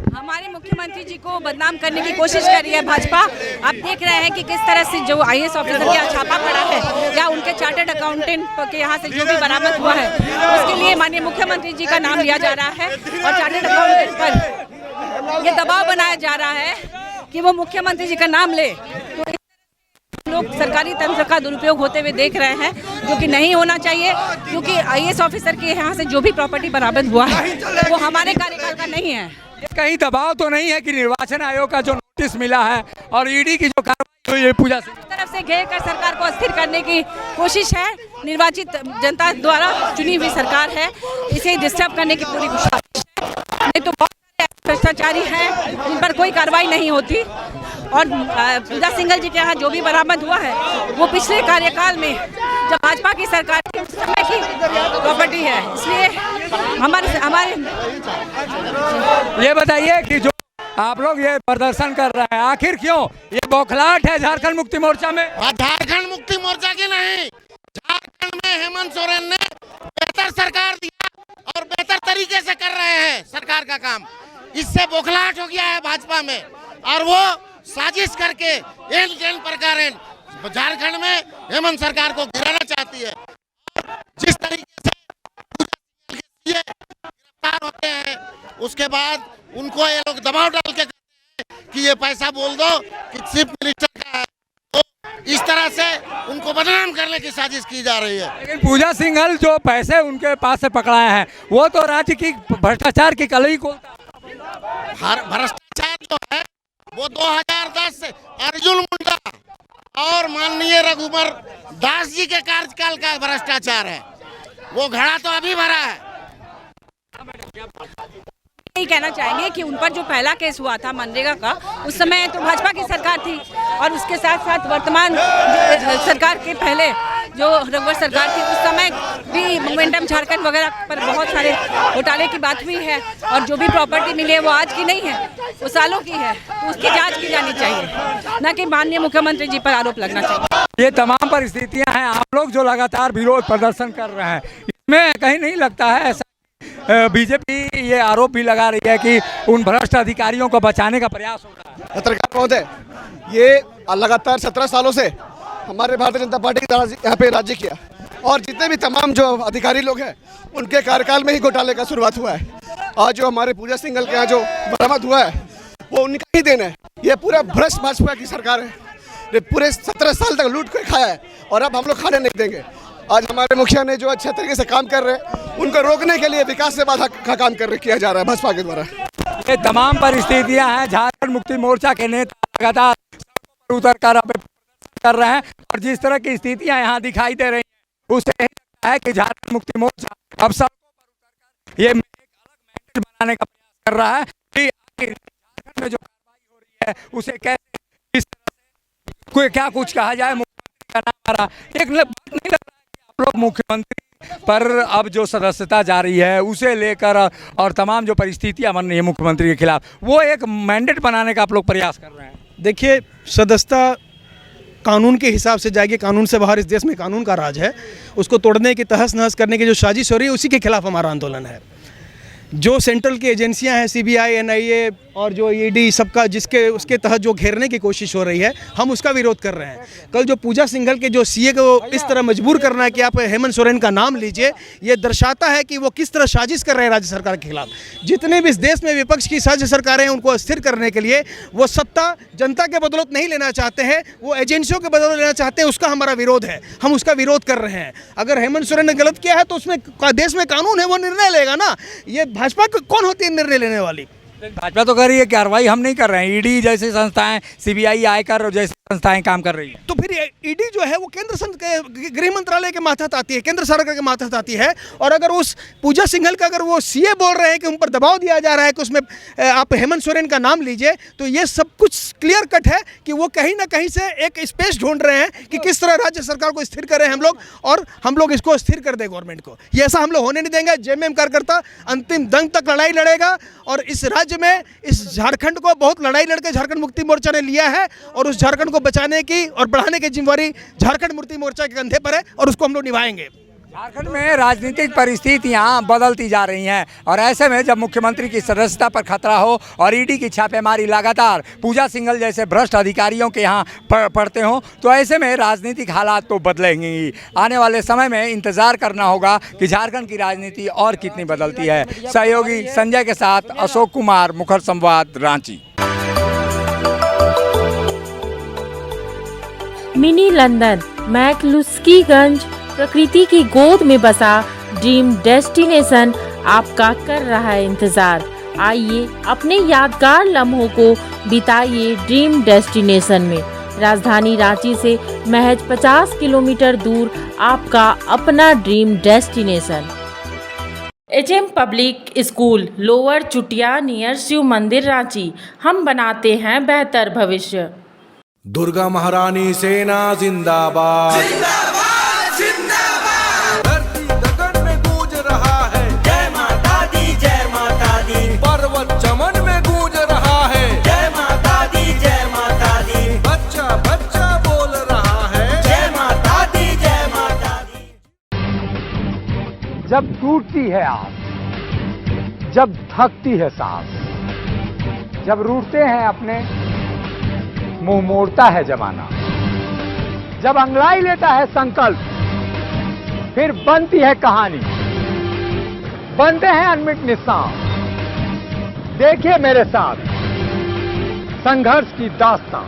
हमारे मुख्यमंत्री जी को बदनाम करने की कोशिश कर रही है भाजपा। आप देख रहे हैं कि किस तरह से जो आईएएस ऑफिसर के यहाँ छापा पड़ा है या उनके चार्टर्ड अकाउंटेंट के यहाँ से जो भी बरामद हुआ है उसके लिए माननीय मुख्यमंत्री जी का नाम लिया जा रहा है और चार्टर्ड अकाउंटेंट पर ये दबाव बनाया जा रहा है कि वो मुख्यमंत्री जी का नाम ले। तो लोग सरकारी तंत्र का दुरुपयोग होते हुए देख रहे हैं, जो कि नहीं होना चाहिए, क्योंकि आईएएस ऑफिसर के यहाँ से जो भी प्रॉपर्टी बरामद हुआ है वो हमारे कार्यकाल का नहीं है। कहीं दबाव तो नहीं है कि निर्वाचन आयोग का जो नोटिस मिला है और ईडी की जो कार्रवाई हुई है पूजा सिंह तरफ से घेर कर सरकार को अस्थिर करने की कोशिश है। निर्वाचित जनता द्वारा चुनी हुई सरकार है, इसे डिस्टर्ब करने की पूरी कोशिश है। नहीं तो बहुत सारे भ्रष्टाचारी हैं जिन पर कोई कार्रवाई नहीं होती। और पूजा सिंघल जी के यहाँ जो भी बरामद हुआ है वो पिछले कार्यकाल में जब भाजपा की सरकार के समय की प्रॉपर्टी है, इसलिए हमारे ये बताइए कि जो आप लोग ये प्रदर्शन कर रहे हैं, आखिर क्यों? ये बौखलाहट है झारखंड मुक्ति मोर्चा में? झारखंड मुक्ति मोर्चा की नहीं, झारखंड में हेमंत सोरेन ने बेहतर सरकार दिया और बेहतर तरीके से कर रहे हैं सरकार का काम। इससे बौखलाहट हो गया है भाजपा में और वो साजिश करके इन प्रकार झारखंड में हेमंत सरकार को गिराना चाहती है। जिस तरीके से गिरफ्तार होते हैं उसके बाद उनको ये लोग दबाव डाल के कहते हैं कि ये पैसा बोल दो कि चीफ मिनिस्टर का है, तो इस तरह से उनको बदनाम करने की साजिश की जा रही है। लेकिन पूजा सिंघल जो पैसे उनके पास से पकड़ाए हैं वो तो राज्य की भ्रष्टाचार की कलई को भ्रष्टाचार जो है वो 2010 से अर्जुन मुंडा और माननीय रघुवर दास जी के कार्यकाल का भ्रष्टाचार है, वो घड़ा तो अभी भरा है। यही कहना चाहेंगे कि उन पर जो पहला केस हुआ था मनरेगा का, उस समय तो भाजपा की सरकार थी और उसके साथ साथ वर्तमान सरकार के पहले जो रघुवर सरकार थी उस समय भी मोमेंटम झारखंड वगैरह पर बहुत सारे घोटाले की बात हुई है और जो भी प्रॉपर्टी मिली है वो आज की नहीं है, वो सालों की है। तो उसकी जांच की जानी चाहिए, न कि माननीय मुख्यमंत्री जी पर आरोप लगना चाहिए। ये तमाम परिस्थितियां हैं। आप लोग जो लगातार विरोध प्रदर्शन कर रहे हैं, इसमें कहीं नहीं लगता है ऐसा बीजेपी ये आरोप भी लगा रही है कि उन भ्रष्ट अधिकारियों को बचाने का प्रयास हो रहा है? पत्रकार महोदय, ये लगातार 17 सालों से हमारे भारतीय जनता पार्टी की यहाँ पे राज्य किया और जितने भी तमाम जो अधिकारी लोग हैं उनके कार्यकाल में ही घोटाले का शुरुआत हुआ है। आज जो हमारे पूजा सिंघल के यहाँ जो बरामद हुआ है वो उनका ही देन है। ये पूरा भ्रष्ट भाजपा की सरकार है, ये पूरे 17 साल तक लूट कर खाया है और अब हम लोग खाने नहीं देंगे। आज हमारे मुखिया ने जो अच्छे तरीके से काम कर रहे हैं उनको रोकने के लिए विकास से बाधा का काम किया जा रहा है भाजपा के द्वारा। ये तमाम परिस्थितियां हैं। झारखंड मुक्ति मोर्चा के नेता लगातार सड़कों पर उतर कर प्रदर्शन कर रहे हैं और जिस तरह की स्थितियां यहाँ दिखाई दे रही हैं उससे यही लगता है कि झारखंड मुक्ति मोर्चा अब सड़कों पर उतर कर ये एक अलग मैंडेट बनाने का प्रयास कर रहा है कि झारखंड में जो कार्रवाई हो रही है उसे कैसे, किस तरह से कोई क्या कुछ कहा जाए। मुख्यमंत्री का नाम आ रहा, एक नहीं लग रहा आप लोग मुख्यमंत्री पर अब जो सदस्यता जारी है उसे लेकर और तमाम जो परिस्थितियां बन रही है मुख्यमंत्री के खिलाफ, वो एक मैंडेट बनाने का आप लोग प्रयास कर रहे हैं? देखिए, सदस्यता कानून के हिसाब से जाएगी, कानून से बाहर इस देश में कानून का राज है, उसको तोड़ने की तहस नहस करने की जो साजिश हो रही है उसी के खिलाफ हमारा आंदोलन है। जो सेंट्रल की एजेंसियां हैं सीबीआई, एनआईए और जो ईडी सबका जिसके उसके तहत जो घेरने की कोशिश हो रही है, हम उसका विरोध कर रहे हैं। कल जो पूजा सिंघल के जो सीए को इस तरह मजबूर करना है कि आप हेमंत सोरेन का नाम लीजिए, ये दर्शाता है कि वो किस तरह साजिश कर रहे हैं राज्य सरकार के खिलाफ। जितने भी इस देश में विपक्ष की साझ सरकारें हैं उनको अस्थिर करने के लिए वो सत्ता जनता के बदौलत नहीं लेना चाहते हैं, वो एजेंसियों के बदौलत लेना चाहते हैं। उसका हमारा विरोध है, हम उसका विरोध कर रहे हैं। अगर हेमंत सोरेन ने गलत किया है तो उसमें देश में कानून है, वो निर्णय लेगा ना। ये भाजपा कौन होती है निर्णय लेने वाली? भाजपा तो कर रही है, कार्रवाई हम नहीं कर रहे हैं। ईडी जैसी संस्थाएं, सीबीआई, आयकर जैसी संस्थाएं काम कर रही हैं। तो फिर ईडी जो है वो गृह मंत्रालय के मातहत आती है, केंद्र सरकार के मातहत आती है। और अगर उस पूजा सिंघल का अगर वो सीए बोल रहे हैं कि उन पर दबाव दिया जा रहा है कि उसमें आप हेमंत सोरेन का नाम लीजिए, तो ये सब कुछ क्लियर कट है कि वो कहीं ना कहीं से एक स्पेस ढूंढ रहे हैं कि किस तरह राज्य सरकार को स्थिर करें हम लोग, और हम लोग इसको स्थिर कर दें गवर्नमेंट को। ये ऐसा हम लोग होने नहीं देंगे। जेएमएम कार्यकर्ता अंतिम दंग तक लड़ाई लड़ेगा, और इस राज्य में, इस झारखंड को बहुत लड़ाई लड़के झारखंड मुक्ति मोर्चा ने लिया है, और उस झारखंड को बचाने की और बढ़ाने की जिम्मेवारी झारखंड मुक्ति मोर्चा के कंधे पर है, और उसको हम लोग निभाएंगे। झारखंड में राजनीतिक परिस्थितियां बदलती जा रही हैं, और ऐसे में जब मुख्यमंत्री की सदस्यता पर खतरा हो और ईडी की छापेमारी लगातार पूजा सिंघल जैसे भ्रष्ट अधिकारियों के यहाँ पड़ते हों, तो ऐसे में राजनीतिक हालात तो बदलेंगे ही। आने वाले समय में इंतजार करना होगा कि झारखंड की राजनीति और कितनी बदलती है। सहयोगी संजय के साथ अशोक कुमार, मुखर संवाद, रांची। मिनी लंदन मैक्लुस्कीगंज प्रकृति की गोद में बसा ड्रीम डेस्टिनेशन आपका कर रहा है इंतजार। आइए अपने यादगार लम्हों को बिताइए ड्रीम डेस्टिनेशन में। राजधानी रांची से महज 50 किलोमीटर दूर आपका अपना dream destination. HM public school, lower Chutia, near Shiv Mandir, Ranchi. हम बनाते हैं बेहतर भविष्य। दुर्गा महारानी सेना जिंदाबाद, जिंदाबाद जिंदाबाद। धरती गगन में गूंज रहा है जय माता दी, जय माता दी। पर्वत चमन में गूंज रहा है जय माता दी, जय माता दी। बच्चा बच्चा बोल रहा है जय माता दी, जय माता दी। जब टूटती है आस, जब थकती है सांस, जब रूठते हैं अपने, मुंह मोड़ता है जमाना, जब अंगड़ाई लेता है संकल्प, फिर बनती है कहानी, बनते हैं अनमिट निशान। देखिए मेरे साथ संघर्ष की दास्तां।